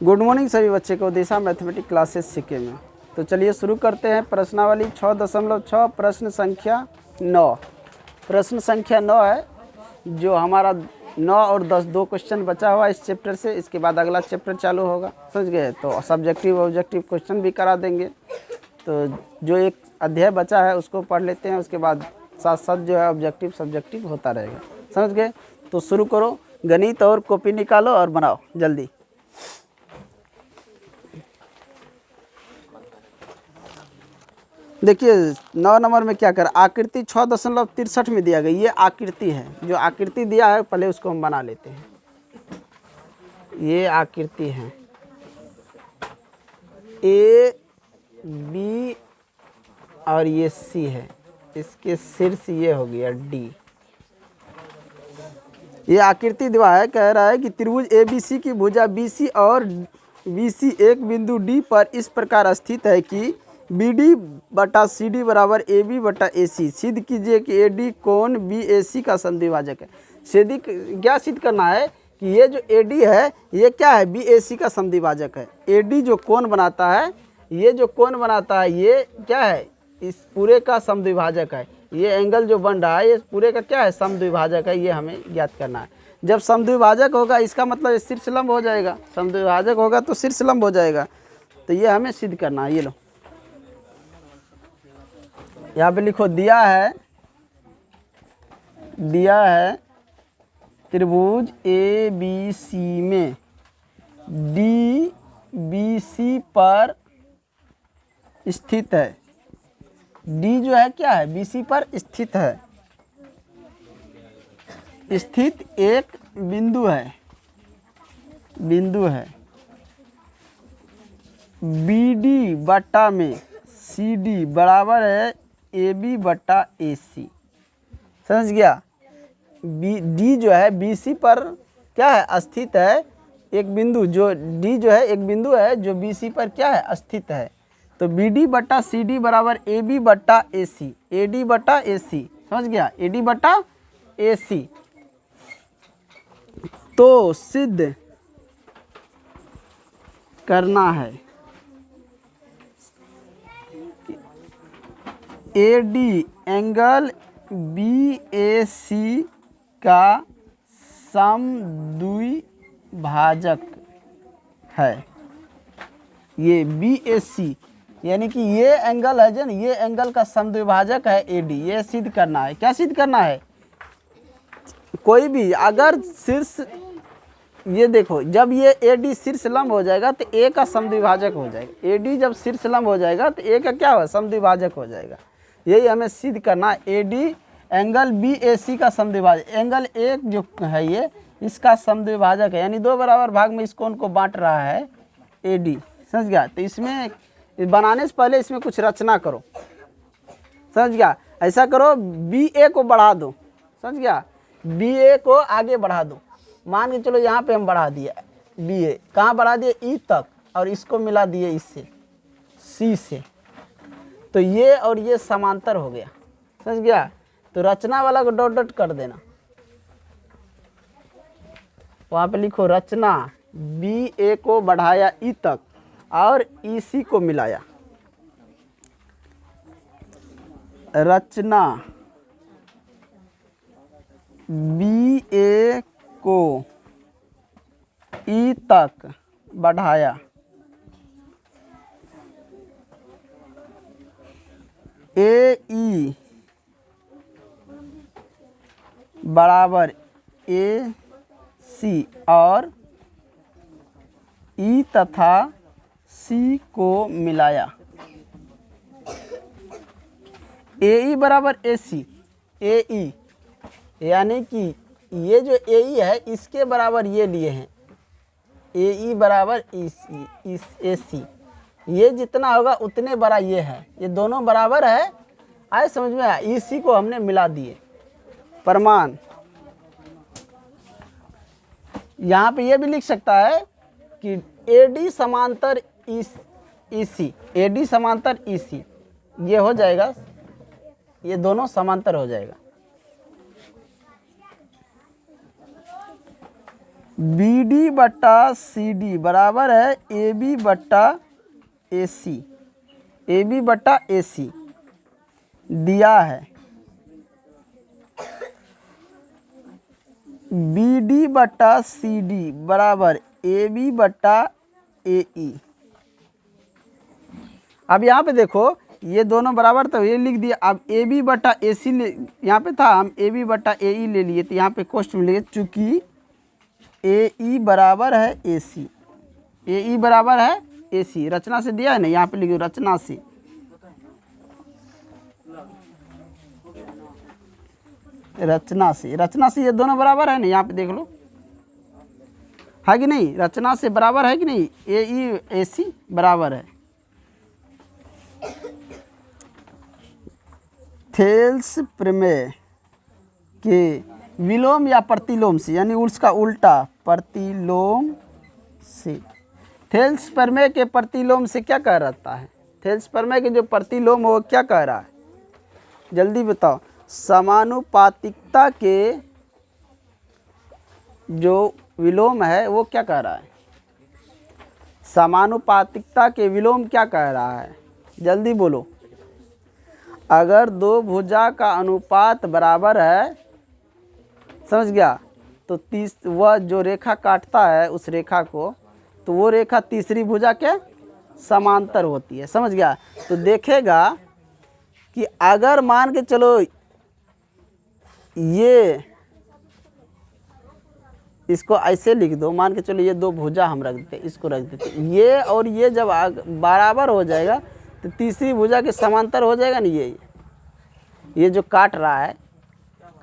Good morning सभी बच्चे को दिशा मैथमेटिक्स क्लासेस सीखे में। तो चलिए शुरू करते हैं। प्रश्नावली 6.6 प्रश्न संख्या 9। प्रश्न संख्या 9 है जो हमारा 9 और 10 दो क्वेश्चन बचा हुआ इस चैप्टर से। इसके बाद अगला चैप्टर चालू होगा, समझ गए। तो सब्जेक्टिव ऑब्जेक्टिव क्वेश्चन भी करा देंगे। तो जो एक अध्याय बचा है उसको पढ़ लेते हैं, उसके बाद साथ साथ जो है ऑब्जेक्टिव सब्जेक्टिव होता रहेगा, समझ गए। तो शुरू करो, गणित और कॉपी निकालो और बनाओ जल्दी। देखिए 9 नंबर में क्या कर, आकृति 6.63 में दिया गया। ये आकृति है, जो आकृति दिया है पहले उसको हम बना लेते हैं। ये आकृति है ए बी और ये सी है, इसके शीर्ष ये हो गया डी। ये आकृति दिया है, कह रहा है कि त्रिभुज एबीसी की भुजा बीसी और बीसी एक बिंदु डी पर इस प्रकार स्थित है कि BD बटा CD बराबर AB बटा AC। सिद्ध कीजिए कि AD कोण BAC का समद्विभाजक है। सिद्ध क्या सिद्ध करना है कि ये जो AD है ये क्या है, BAC का समद्विभाजक है। AD जो कोण बनाता है, ये जो कोण बनाता है ये क्या है, इस पूरे का समद्विभाजक है। ये एंगल जो बन रहा है ये पूरे का क्या है, समद्विभाजक है। ये हमें ज्ञात करना है। जब समद्विभाजक होगा इसका मतलब शीर्षलंब हो जाएगा, समद्विभाजक होगा तो शीर्षलंब हो जाएगा। तो ये हमें सिद्ध करना है। ये लो यहाँ पे लिखो, दिया है त्रिभुज ABC में DBC पर स्थित है। D जो है क्या है, BC पर स्थित है, स्थित एक बिंदु है BD बटा में CD बराबर है AB बटा AC। समझ गया। D जो है BC पर क्या है, स्थित है एक बिंदु। जो D जो है एक बिंदु है जो BC पर क्या है, स्थित है। तो BD बटा CD बराबर AB बटा AC, AD बटा AC। समझ गया, AD बटा AC। तो सिद्ध करना है AD एंगल BAC का समद्विभाजक है। ये BAC यानी कि ये एंगल है जो, ये एंगल का समद्विभाजक है AD। ये सिद्ध करना है। क्या सिद्ध करना है, कोई भी अगर शीर्ष, ये देखो जब ये AD शीर्षलंब हो जाएगा तो A का समद्विभाजक हो जाएगा। AD जब शीर्षलंब हो जाएगा तो A का क्या होगा, समद्विभाजक हो जाएगा। यही हमें सिद्ध करना है। AD एंगल BAC का समद्विभाजक, एंगल एक जो है ये इसका समद्विभाजक है, यानी दो बराबर भाग में इस कोण को बांट रहा है AD। समझ गया। तो इसमें बनाने से पहले इसमें कुछ रचना करो, समझ गया। ऐसा करो, BA को बढ़ा दो, समझ गया, BA को आगे बढ़ा दो। मान के चलो यहाँ पे हम बढ़ा दिए BA, कहाँ बढ़ा दिए, E तक, और इसको मिला दिए इससे C से। तो ये और ये समांतर हो गया, समझ गया। तो रचना वाला को डॉट डॉट कर देना, वहाँ पे लिखो रचना BA को बढ़ाया E तक और EC को मिलाया। रचना BA को E तक बढ़ाया, AE बराबर AC और E तथा C को मिलाया। AE बराबर AC, AE यानी कि ये जो AE है इसके बराबर ये लिए हैं, AE बराबर इस AC। ये जितना होगा उतने बड़ा ये है, ये दोनों बराबर है। आए समझ में आया। EC को हमने मिला दिए। प्रमाण यहाँ पे ये भी लिख सकता है कि AD समांतर EC, AD समांतर EC, ये हो जाएगा, ये दोनों समांतर हो जाएगा। बी डी बट्टा सी डी बराबर है ए बी बट्टा ए सी, ए बी बट्टा ए सी दिया है। बी डी बट्टा सी डी बराबर ए बी बट्टा ए ई। अब यहाँ पे देखो ये दोनों बराबर, तो ये लिख दिया। अब ए बी बट्टा ए सी यहाँ पे था, हम ए बी बट्टा ए ई ले लिए, तो यहाँ पे कोष्ठ में लिए चूँकि ए ई बराबर है ए सी, ए ई बराबर है ए सी, रचना से दिया है ना, यहाँ पे लिखो रचना से। रचना से, रचना से ये दोनों बराबर है ना, यहाँ पे देख लो है कि नहीं, रचना से बराबर है कि नहीं, ए ई ए सी बराबर है। थेल्स प्रमेय के विलोम या प्रतिलोम से, यानी उसका उल्टा प्रतिलोम से। थेल्स प्रमेय के प्रतिलोम से क्या कह रहता है? थेल्स प्रमेय के जो प्रतिलोम हो क्या कह रहा है, जल्दी बताओ। समानुपातिकता के जो विलोम है वो क्या कह रहा है? समानुपातिकता के विलोम क्या कह रहा है, जल्दी बोलो। अगर दो भुजा का अनुपात बराबर है, समझ गया, तो वह जो रेखा काटता है उस रेखा को, तो वो रेखा तीसरी भुजा के समांतर होती है, समझ गया। तो देखेगा कि अगर मान के चलो ये इसको ऐसे लिख दो, मान के चलो ये दो भुजा हम रख देते, इसको रख देते, ये और ये जब बराबर हो जाएगा तो तीसरी भुजा के समांतर हो जाएगा ना, ये जो काट रहा है,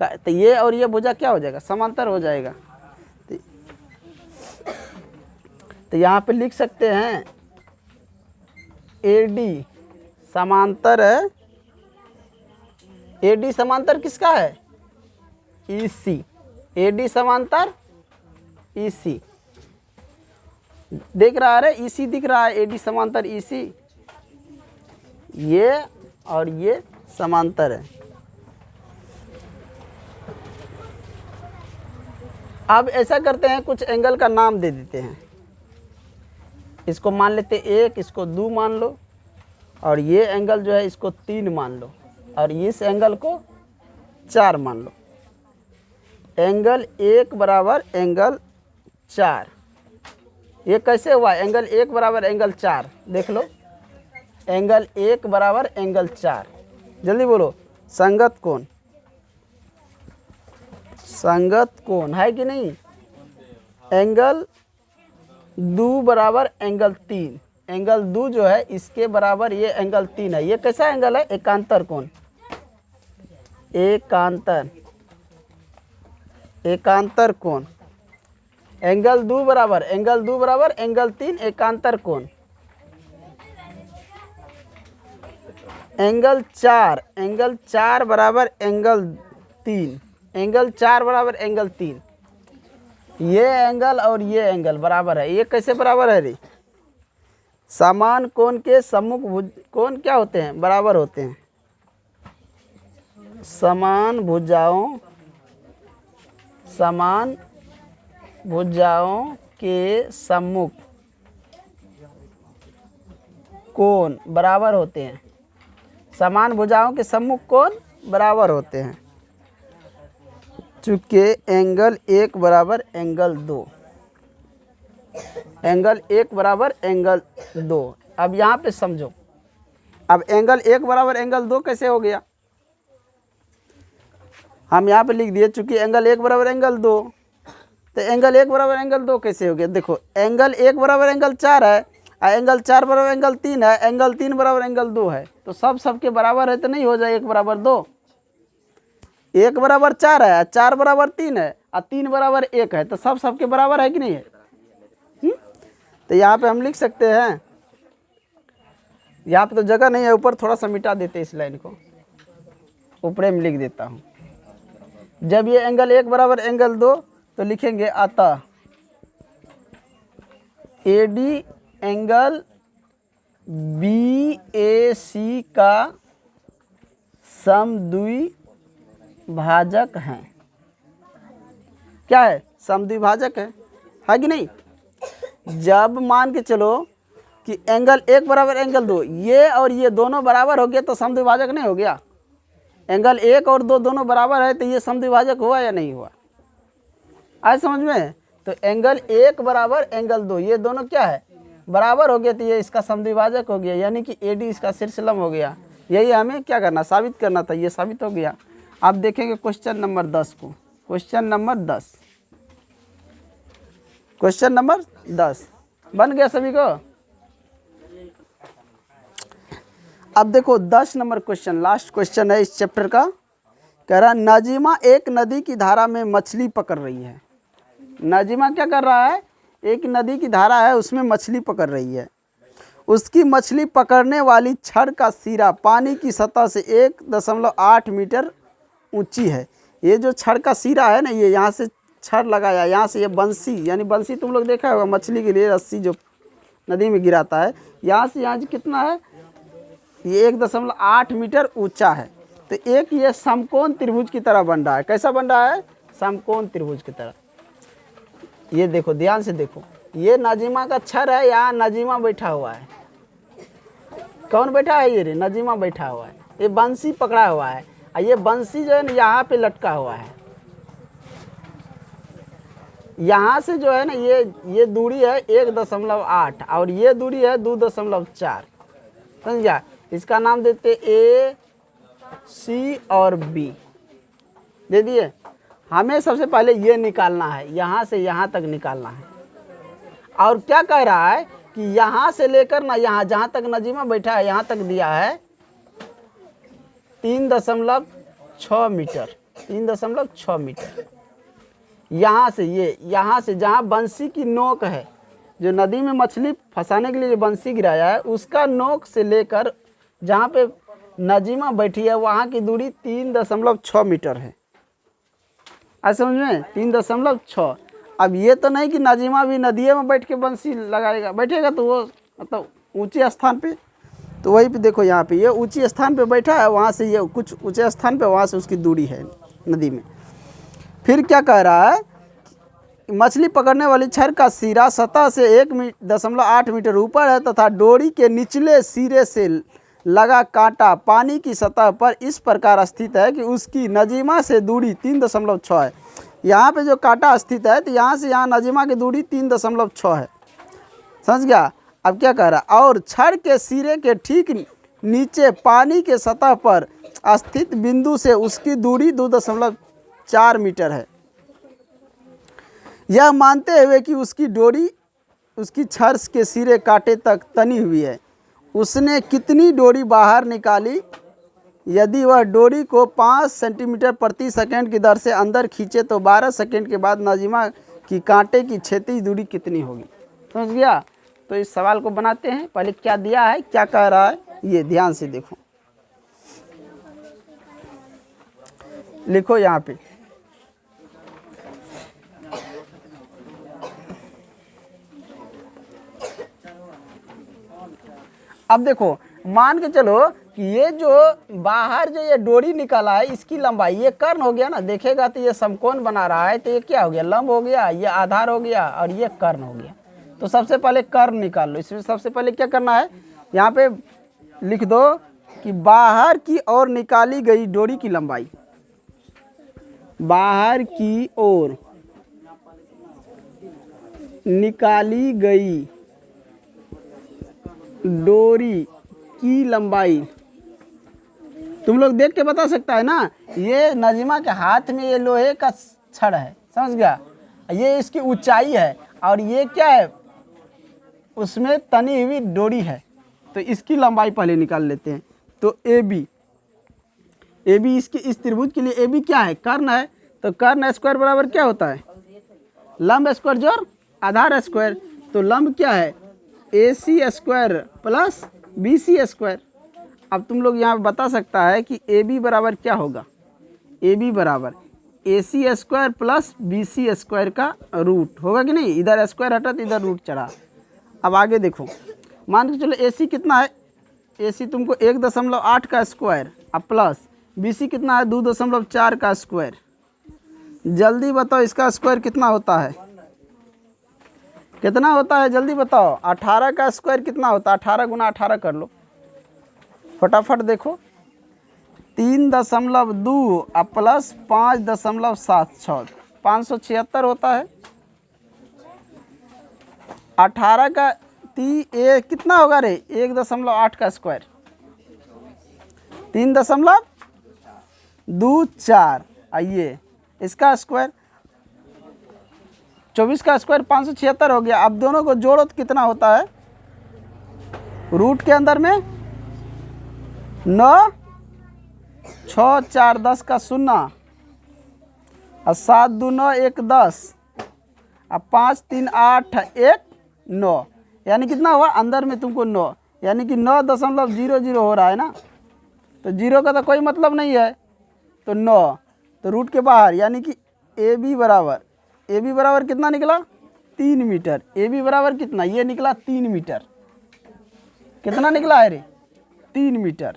तो ये और ये भुजा क्या हो जाएगा, समांतर हो जाएगा। तो यहाँ पे लिख सकते हैं ए डी समांतर है, ए डी समांतर किसका है, ई सी, ए डी समांतर ई सी, देख रहा है, ई सी दिख रहा है, ए डी समांतर ई सी, ये और ये समांतर है। अब ऐसा करते हैं, कुछ एंगल का नाम दे देते हैं, इसको मान लेते एक, इसको 2 मान लो, और ये एंगल जो है इसको 3 मान लो, और इस एंगल को 4 मान लो। एंगल 1 बराबर एंगल 4, ये कैसे हुआ, एंगल 1 बराबर एंगल 4, देख लो, एंगल 1 बराबर एंगल 4, जल्दी बोलो। संगत कोण, संगत कोण है कि नहीं। एंगल 2 बराबर एंगल 3, एंगल 2 जो है इसके बराबर ये एंगल 3 है, ये कैसा एंगल है, एकांतर कोण, एकांतर, एकांतर कोण। एंगल 2 बराबर एंगल 3 एकांतर कोण। एंगल 4 बराबर एंगल 3, एंगल 4 बराबर एंगल 3, ये एंगल और ये एंगल बराबर है, ये कैसे बराबर है रे, समान कोण के सम्मुख कोण क्या होते हैं, बराबर होते हैं। समान भुजाओं के सम्मुख कोण बराबर होते हैं, समान भुजाओं के सम्मुख कोण बराबर होते हैं। चूँकि एंगल 1 बराबर एंगल 2, एंगल 1 बराबर एंगल 2। अब यहाँ पे समझो, अब एंगल 1 बराबर एंगल 2 कैसे हो गया, हम यहाँ पे लिख दिए, चूँकि एंगल 1 बराबर एंगल 2, तो एंगल 1 बराबर एंगल 2 कैसे हो गया। देखो एंगल 1 बराबर एंगल 4 है, एंगल 4 बराबर एंगल 3 है, एंगल 3 बराबर एंगल 2 है, तो सबके बराबर है तो नहीं हो जाए 1 बराबर 2, 1 बराबर 4 है, 4 बराबर 3 है, और 3 बराबर 1 है, तो सबके बराबर है कि नहीं है। तो यहाँ पे हम लिख सकते हैं, यहाँ पे तो जगह नहीं है, ऊपर थोड़ा सा मिटा देते इस लाइन को, ऊपर में लिख देता हूँ। जब ये एंगल 1 बराबर एंगल 2, तो लिखेंगे अतः ए डी एंगल बी ए सी का समद्विभाजक है। क्या है, समद्विभाजक है। है कि नहीं। जब मान के चलो कि एंगल एक बराबर एंगल दो, ये और ये दोनों बराबर हो गया तो समद्विभाजक नहीं हो गया। एंगल एक और दो दोनों बराबर है तो ये समद्विभाजक हुआ या नहीं हुआ, आज समझ में। तो एंगल एक बराबर एंगल दो, ये दोनों क्या है, बराबर हो गया, तो ये इसका समद्विभाजक हो गया, यानी कि AD इसका शीर्ष लंब हो गया। यही हमें क्या करना, साबित करना था, ये साबित हो गया। अब देखेंगे क्वेश्चन नंबर 10 को। क्वेश्चन नंबर 10, क्वेश्चन नंबर 10 बन गया सभी को। अब देखो 10 नंबर क्वेश्चन, लास्ट क्वेश्चन है इस चैप्टर का। कह रहा नाजिमा एक नदी की धारा में मछली पकड़ रही है। नाजिमा क्या कर रहा है, एक नदी की धारा है उसमें मछली पकड़ रही है। उसकी मछली पकड़ने वाली छड़ का सिरा पानी की सतह से 1.8 मीटर ऊंची है। ये जो छड़ का सिरा है ना, ये यहाँ से छड़ लगाया, यहाँ से ये बंसी, यानी बंसी तुम लोग देखा होगा मछली के लिए रस्सी जो नदी में गिराता है, यहाँ से यहाँ कितना है, ये 1.8 मीटर ऊंचा है। तो एक ये समकोण त्रिभुज की तरह बन रहा है। कैसा बन रहा है, समकोण त्रिभुज की तरह। ये देखो ध्यान से देखो, ये नाजिमा का छड़ है, यहाँ नाजिमा बैठा हुआ है। कौन बैठा है, ये रे नाजिमा बैठा हुआ है। ये बंसी पकड़ा हुआ है और ये बंसी जो है ना यहाँ पे लटका हुआ है। यहाँ से जो है ना ये दूरी है 1.8 और ये दूरी है 2.4, समझा। इसका नाम देते A, C और B दे दिए। हमें सबसे पहले ये निकालना है, यहाँ से यहाँ तक निकालना है। और क्या कह रहा है कि यहाँ से लेकर ना यहाँ जहाँ तक नजीमा बैठा है यहाँ तक दिया है 3.6 मीटर, 3.6 मीटर। यहाँ से जहाँ बंसी की नोक है, जो नदी में मछली फंसाने के लिए जो बंसी गिराया है, उसका नोक से लेकर जहाँ पे नजीमा बैठी है वहाँ की दूरी 3.6 मीटर है। आज समझ में, 3.6। अब ये तो नहीं कि नजीमा भी नदिये में बैठ के बंसी लगाएगा, बैठेगा तो वो मतलब ऊंचे स्थान पे, तो वहीं पे देखो यहाँ पे ये ऊंचे स्थान पे बैठा है, वहाँ से ये कुछ ऊंचे स्थान पे, वहाँ से उसकी दूरी है नदी में। फिर क्या कह रहा है, मछली पकड़ने वाली छड़ का सिरा सतह से 1.8 मीटर ऊपर है तथा डोरी के निचले सिरे से लगा कांटा पानी की सतह पर इस प्रकार स्थित है कि उसकी नजीमा से दूरी 3.6 है। यहाँ पे जो कांटा स्थित है तो यहाँ से यहाँ नजीमा की दूरी 3.6 है, समझ गया। अब क्या कह रहा है, और छड़ के सिरे के ठीक नीचे पानी के सतह पर स्थित बिंदु से उसकी दूरी 2.4 मीटर है। यह मानते हुए कि उसकी डोरी उसकी छड़ के सिरे कांटे तक तनी हुई है, उसने कितनी डोरी बाहर निकाली। यदि वह डोरी को 5 सेंटीमीटर प्रति सेकंड की दर से अंदर खींचे तो 12 सेकंड के बाद नजीमा की कांटे की क्षैतिज दूरी कितनी होगी, समझ गया। तो इस सवाल को बनाते हैं। पहले क्या दिया है, क्या कह रहा है, ये ध्यान से देखो, लिखो यहाँ पे। अब देखो मान के चलो कि ये जो बाहर जो ये डोरी निकाला है इसकी लंबाई, ये कर्ण हो गया ना, देखेगा तो ये समकोण बना रहा है, तो ये क्या हो गया, लंब हो गया, ये आधार हो गया और ये कर्ण हो गया। तो सबसे पहले कर्ण निकाल लो। इसमें सबसे पहले क्या करना है, यहाँ पे लिख दो कि बाहर की ओर निकाली गई डोरी की लंबाई, बाहर की ओर निकाली गई डोरी की लंबाई। तुम लोग देख के बता सकता है ना, ये नजीमा के हाथ में ये लोहे का छड़ है, समझ गया, ये इसकी ऊंचाई है और ये क्या है, उसमें तनी हुई डोरी है। तो इसकी लंबाई पहले निकाल लेते हैं। तो ए बी इसकी इस त्रिभुज के लिए ए बी क्या है, कर्ण है। तो कर्ण स्क्वायर बराबर क्या होता है, लंब स्क्वायर जोड़ आधार स्क्वायर। तो लंब क्या है, AC square plus BC square. अब तुम लोग यहाँ बता सकता है कि AB बराबर क्या होगा, AB बराबर AC square plus BC square का रूट होगा कि नहीं। इधर स्क्वायर हटा तो इधर रूट चढ़ा। अब आगे देखो, मान के चलो AC कितना है, AC तुमको 1.8 का स्क्वायर अब प्लस BC कितना है 2.4 का स्क्वायर। जल्दी बताओ इसका स्क्वायर कितना होता है, कितना होता है जल्दी बताओ। 18 का स्क्वायर कितना होता है? 18 गुना 18 कर लो फटाफट। देखो 3.2 प्लस 5.76 576 होता है। 18 का कितना होगा रे? 1.8 का स्क्वायर 3.24। आइए इसका स्क्वायर 24 का स्क्वायर 576 हो गया। अब दोनों को जोड़ो तो कितना होता है? रूट के अंदर में 9 6 4 10 का 0 और 7 2 9 1 10 अब 5 3 8 1 9 यानी कितना हुआ अंदर में तुमको 9 यानी कि 9.00 हो रहा है ना। तो जीरो का तो कोई मतलब नहीं है तो 9 तो रूट के बाहर यानी कि ए बी बराबर कितना निकला? 3 मीटर। ए बी बराबर कितना? ये निकला 3 मीटर। कितना निकला है रे? 3 मीटर।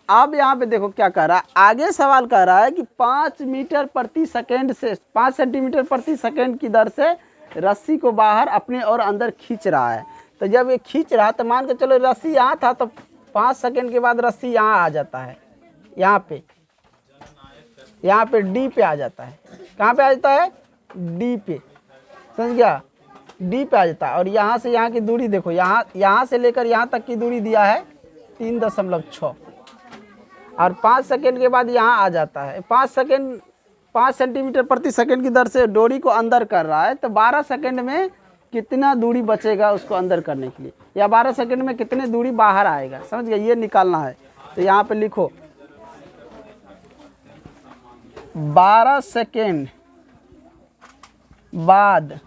अब यहाँ पे देखो क्या कह रहा है, आगे सवाल कह रहा है कि 5 मीटर प्रति सेकेंड से 5 सेंटीमीटर प्रति सेकेंड की दर से रस्सी को बाहर अपने और अंदर खींच रहा है। तो जब ये खींच रहा तो मान के चलो रस्सी यहाँ था तो 5 सेकेंड के बाद रस्सी यहाँ आ जाता है, यहाँ पे डी पे आ जाता है। कहाँ पे आ जाता है? डी पे, समझ गया? डी पे आ जाता है। और यहाँ से यहाँ की दूरी देखो, यहाँ से लेकर यहाँ तक की दूरी दिया है 3.6 और 5 सेकेंड के बाद यहाँ आ जाता है। 5 सेंटीमीटर प्रति सेकेंड की दर से डोरी को अंदर कर रहा है तो 12 सेकेंड में कितना दूरी बचेगा उसको अंदर करने के लिए, या 12 सेकेंड में कितने दूरी बाहर आएगा, समझ गए? ये निकालना है। तो यहाँ पे लिखो 12 सेकेंड बाद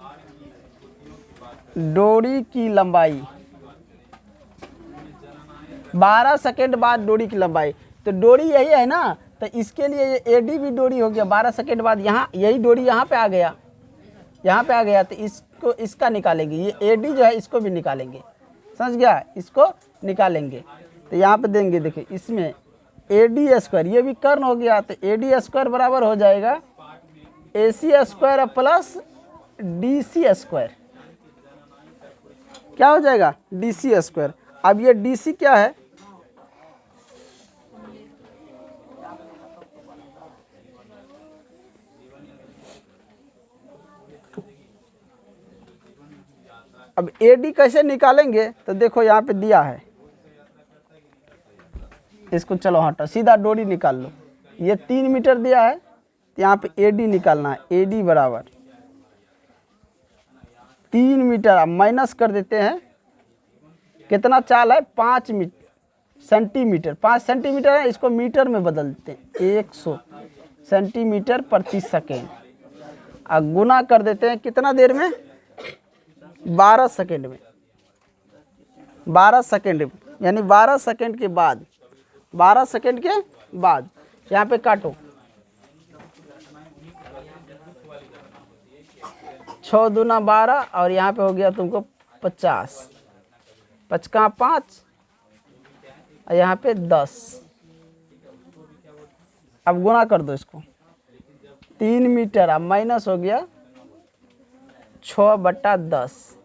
डोरी की लंबाई, 12 सेकेंड बाद डोरी की लंबाई। तो डोरी यही है ना, तो इसके लिए ये एडी भी डोरी हो गया। 12 सेकेंड बाद यहाँ यही डोरी यहाँ पे आ गया, तो इसको इसका निकालेंगे। ये एडी जो है इसको भी निकालेंगे, समझ गया? इसको निकालेंगे तो यहाँ पे देंगे। देखिए इसमें एडी स्क्वायर, ये भी कर्ण हो गया तो एडी स्क्वायर बराबर हो जाएगा AC square plus DC square. क्या हो जाएगा? DC square. अब ये DC क्या है? अब AD कैसे निकालेंगे? तो देखो यहाँ पे दिया है, इसको चलो हटो, सीधा डोरी निकाल लो। ये 3 मीटर दिया है तो यहाँ पे AD निकालना है। AD बराबर 3 मीटर। अब माइनस कर देते हैं, कितना चाल है? 5 सेंटीमीटर। 5 सेंटीमीटर है, इसको मीटर में बदल देते हैं, 100 सेंटीमीटर प्रति सेकेंड। अब गुना कर देते हैं कितना देर में? 12 सेकेंड में। 12 सेकेंड यानी 12 सेकेंड के बाद, 12 सेकेंड के बाद यहाँ पे काटो, 6 दूना 12 और यहाँ पे हो गया तुमको 50, 5 का 5 और यहाँ पे 10। अब गुना कर दो इसको, 3 मीटर। अब माइनस हो गया 6/10,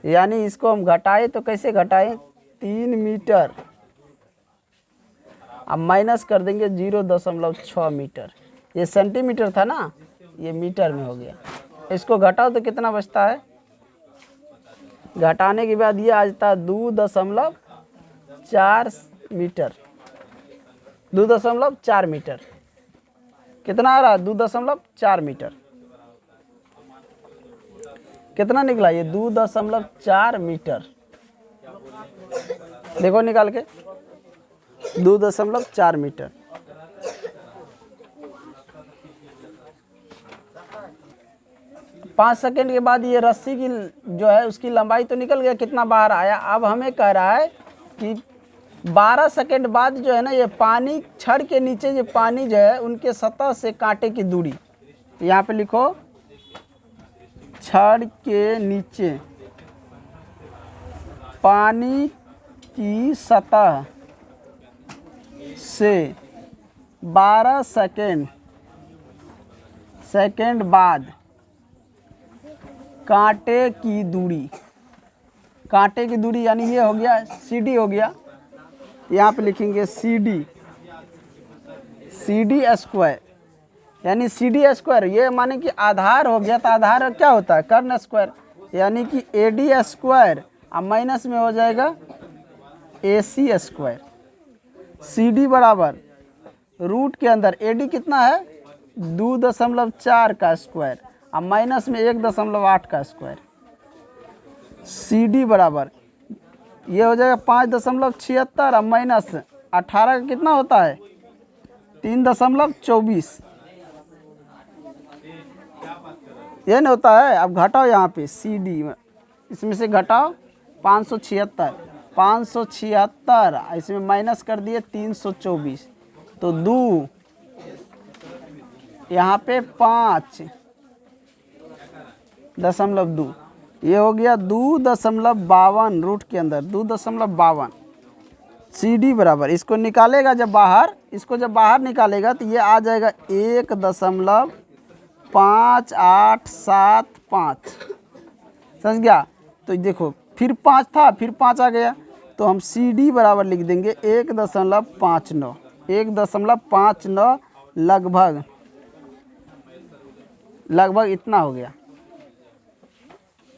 यानी इसको हम घटाए तो कैसे घटाएं? 3 मीटर। अब माइनस कर देंगे 0.6 मीटर। ये सेंटीमीटर था ना, ये मीटर में हो गया। इसको घटाओ तो कितना बचता है? घटाने के बाद ये आ जाता है 2.4 मीटर। 2.4 मीटर कितना आ रहा है? 2.4 मीटर। कितना निकला? ये 2.4 मीटर। देखो निकाल के, 2.4 मीटर। पाँच सेकेंड के बाद ये रस्सी की जो है उसकी लंबाई तो निकल गया, कितना बाहर आया। अब हमें कह रहा है कि 12 सेकेंड बाद जो है ना, ये पानी छड़ के नीचे जो पानी जो है उनके सतह से कांटे की दूरी, यहाँ पे लिखो छड़ के नीचे पानी की सतह से 12 सेकेंड सेकंड बाद कांटे की दूरी, कांटे की दूरी यानी ये हो गया CD हो गया, यहाँ पे लिखेंगे CD स्क्वायर, यानी CD स्क्वायर ये माने कि आधार हो गया, तो आधार क्या होता है कर्ण स्क्वायर, यानी कि AD स्क्वायर अब माइनस में हो जाएगा AC स्क्वायर। CD बराबर रूट के अंदर AD कितना है 2.4 का स्क्वायर अब माइनस में 1.8 का स्क्वायर। CD बराबर ये हो जाएगा 5.76 अब माइनस 18 का कितना होता है 3.24, ये नहीं होता है। अब घटाओ यहाँ पे CD इसमें से घटाओ 576 इसमें माइनस कर दिए 324, तो 2 यहाँ पे 5.2 ये हो गया 2.52 रूट के अंदर 2.52। CD बराबर इसको निकालेगा जब बाहर, इसको जब बाहर निकालेगा तो ये आ जाएगा 1.5875, समझ गया। तो देखो फिर 5 था फिर 5 आ गया, तो हम CD बराबर लिख देंगे 1.59 लगभग इतना हो गया,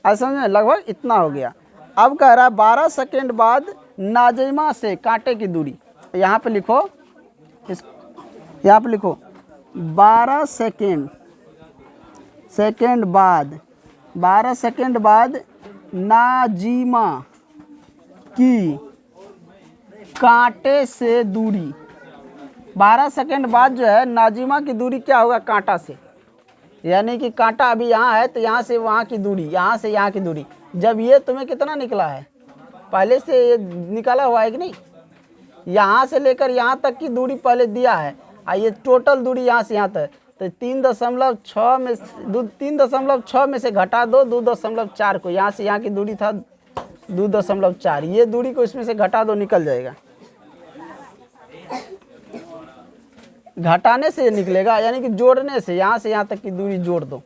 समझ में लगभग इतना हो गया। अब कह रहा है 12 सेकेंड बाद नाजिमा से कांटे की दूरी, यहाँ पे लिखो यहाँ पे लिखो 12 सेकेंड बाद नाजिमा की कांटे से दूरी, 12 सेकेंड बाद जो है नाजिमा की दूरी क्या होगा कांटा से, यानी कि कांटा अभी यहाँ है तो यहाँ से वहाँ की दूरी, यहाँ से यहाँ की दूरी, जब ये तुम्हें कितना निकला है पहले से ये निकाला हुआ है कि नहीं, यहाँ से लेकर यहाँ तक की दूरी पहले दिया है, ये टोटल दूरी यहाँ से यहाँ तक, तो 3.6 में से घटा दो 2.4 को, यहाँ से यहाँ की दूरी था 2.4, ये दूरी को इसमें से घटा दो निकल जाएगा, घटाने से निकलेगा, यानी कि जोड़ने से यहाँ से यहाँ तक की दूरी जोड़ दो,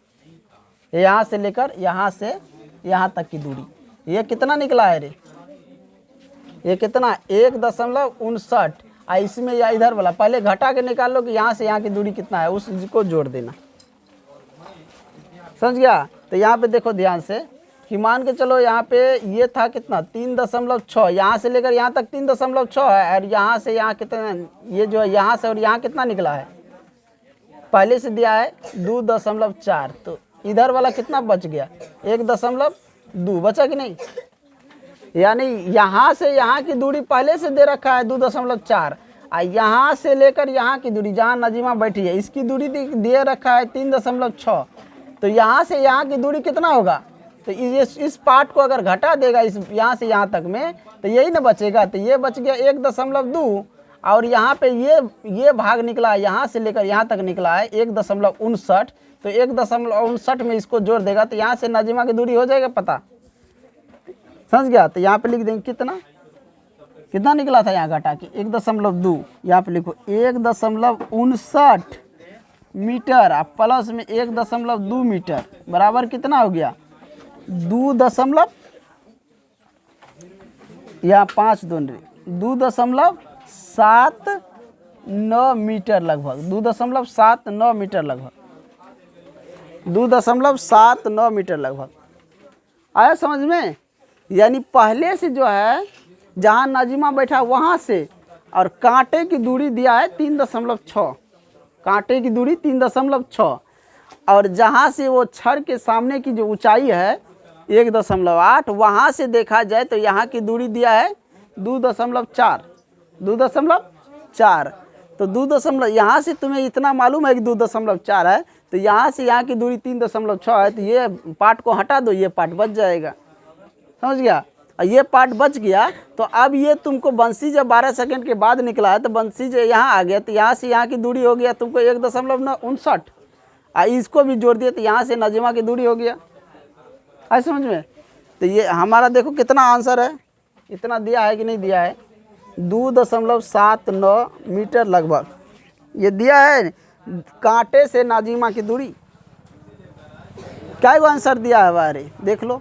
यहाँ से लेकर यहाँ से यहाँ तक की दूरी, ये कितना निकला है रे, ये कितना 1.59, इसमें या इधर वाला पहले घटा के निकाल लो कि यहाँ से यहाँ की दूरी कितना है, उसको जोड़ देना, समझ गया। तो यहाँ पे देखो ध्यान से कि मान के चलो यहाँ पे ये था कितना 3.6, यहाँ से लेकर यहाँ तक 3.6 है, और यहाँ से यहाँ कितना, ये जो है यहाँ से और यहाँ कितना निकला है पहले से दिया है 2.4, तो इधर वाला कितना बच गया 1.2 बचा कि नहीं, यानी यहाँ से यहाँ की दूरी पहले से दे रखा है 2.4, यहाँ से लेकर यहाँ की दूरी जहाँ नजीमा बैठी है इसकी दूरी दे रखा है 3.6, तो यहाँ से यहाँ की दूरी कितना होगा, तो इस पार्ट को अगर घटा देगा इस यहाँ से यहाँ तक में तो यही ना बचेगा, तो ये बच गया 1.2, और यहाँ पे ये भाग निकला है यहाँ से लेकर यहाँ तक निकला है 1.59, तो 1.59 में इसको जोड़ देगा तो यहाँ से नजीमा की दूरी हो जाएगा पता, समझ गया। तो यहाँ पे लिख देंगे कितना निकला था यहाँ घटा के 1.2, यहाँ पे लिखो 1.59 मीटर अब प्लस में 1.2 मीटर बराबर कितना हो गया 2.7 मीटर लगभग 2.79 मीटर लगभग 2.79 मीटर लगभग आया समझ में। यानी पहले से जो है जहाँ नाजिमा बैठा वहाँ से और कांटे की दूरी दिया है 3.6, कांटे की दूरी 3.6, और जहाँ से वो छड़ के सामने की जो ऊंचाई है 1.8, वहाँ से देखा जाए तो यहाँ की दूरी दिया है 2.4, तो 2. यहाँ से तुम्हें इतना मालूम है कि 2.4 है, तो यहाँ से यहाँ की दूरी 3.6 है, तो ये पार्ट को हटा दो, ये पार्ट बच जाएगा, समझ गया। और ये पार्ट बच गया तो अब ये तुमको बंसी जब 12 सेकंड के बाद निकला है तो बंसी जो यहाँ आ गया, तो यहाँ से यहाँ की दूरी हो गया तुमको 1.59, इसको भी जोड़ दिया तो यहाँ से नजीमा की दूरी हो गया, है समझ में। तो ये हमारा देखो कितना आंसर है, इतना दिया है कि नहीं दिया है 2.79 मीटर लगभग ये दिया है कांटे से नाजिमा की दूरी। क्या वो आंसर दिया है बारे देख लो,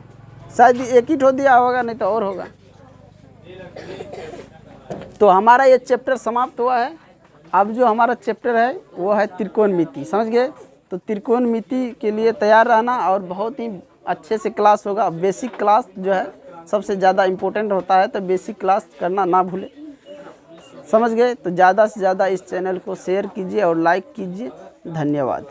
शायद एक ही ठो दिया होगा, नहीं तो और होगा। तो हमारा ये चैप्टर समाप्त हुआ है। अब जो हमारा चैप्टर है वो है त्रिकोणमिति, समझ गए। तो त्रिकोणमिति के लिए तैयार रहना, और बहुत ही अच्छे से क्लास होगा। बेसिक क्लास जो है सबसे ज़्यादा इम्पोर्टेंट होता है, तो बेसिक क्लास करना ना भूलें, समझ गए। तो ज़्यादा से ज़्यादा इस चैनल को शेयर कीजिए और लाइक कीजिए। धन्यवाद।